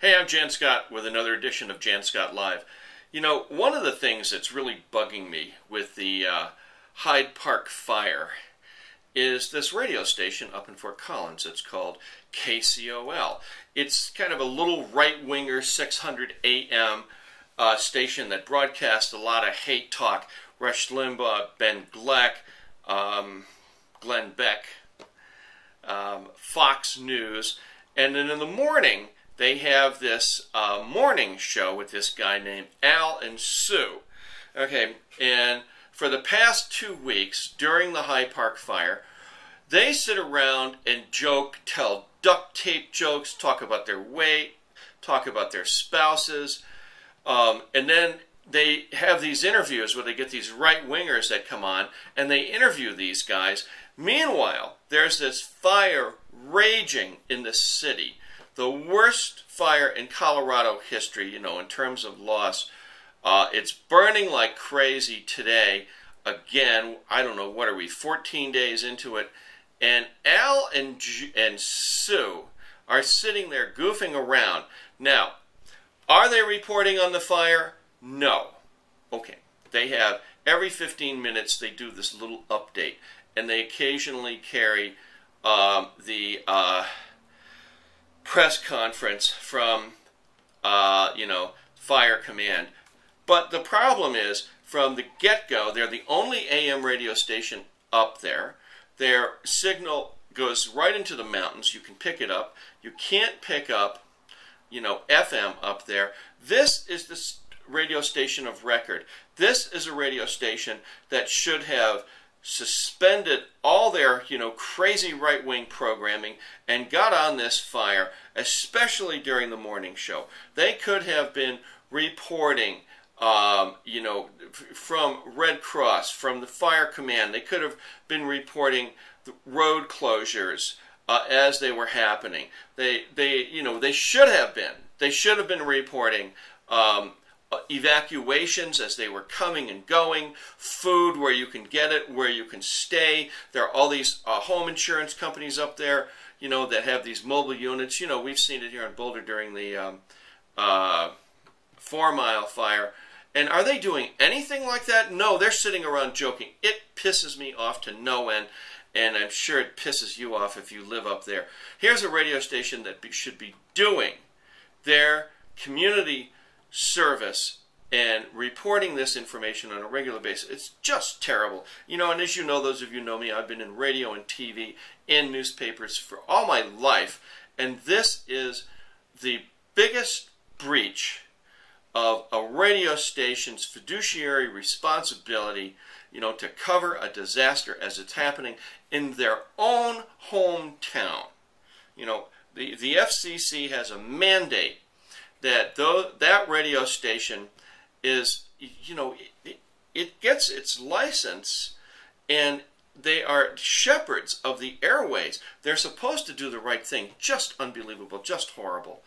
Hey, I'm Jan Scott with another edition of Jan Scott Live. You know, one of the things that's really bugging me with the Hyde Park fire is this radio station up in Fort Colins. It's called KCOL. It's kind of a little right-winger 600 AM station that broadcasts a lot of hate talk. Rush Limbaugh, Ben Gleck, Glenn Beck, Fox News, and then in the morning they have this morning show with this guy named Al and Sue. Okay, and for the past 2 weeks during the Hyde Park fire, they sit around and joke, tell duct tape jokes, talk about their weight, talk about their spouses, and then they have these interviews where they get these right-wingers that come on and they interview these guys. Meanwhile, there's this fire raging in the city. The worst fire in Colorado history, you know, in terms of loss. It's burning like crazy today. Again, I don't know, what are we, 14 days into it? And Al and Sue are sitting there goofing around. Now, are they reporting on the fire? No. Okay. They have, every 15 minutes, they do this little update. And they occasionally carry the press conference from, Fire Command. But the problem is, from the get-go, they're the only AM radio station up there. Their signal goes right into the mountains. You can pick it up. You can't pick up, FM up there. This is the radio station of record. This is a radio station that should have suspended all their, crazy right-wing programming and got on this fire, especially during the morning show. They could have been reporting, from Red Cross, from the Fire Command. They could have been reporting the road closures as they were happening. They should have been. They should have been reporting evacuations as they were coming and going, food where you can get it, where you can stay. There are all these home insurance companies up there, that have these mobile units. We've seen it here in Boulder during the 4 Mile fire. And are they doing anything like that? No, they're sitting around joking. It pisses me off to no end, and I'm sure it pisses you off if you live up there. Here's a radio station that should be doing their community service and reporting this information on a regular basis. It's just terrible. And as you know, those of you who know me, I've been in radio and TV and newspapers for all my life, and this is the biggest breach of a radio station's fiduciary responsibility, to cover a disaster as it's happening in their own hometown. The FCC has a mandate that that radio station is, it gets its license, and they are shepherds of the airways. They're supposed to do the right thing. Just unbelievable, just horrible.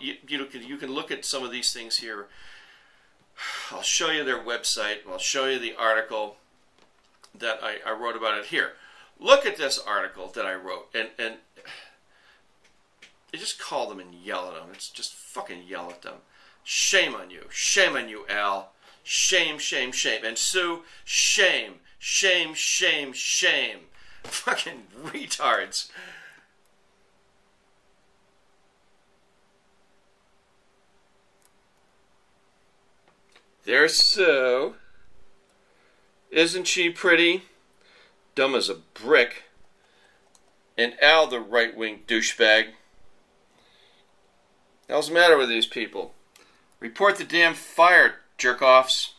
You can look at some of these things here. I'll show you their website. I'll show you the article that I wrote about it here. Look at this article that I wrote, and they just call them and yell at them. It's just fucking yell at them. Shame on you. Shame on you, Al. Shame, shame, shame. And Sue, shame. Shame, shame, shame. Fucking retards. There's Sue. Isn't she pretty? Dumb as a brick. And Al, the right-wing douchebag. Hell's the matter with these people? Report the damn fire, jerk-offs.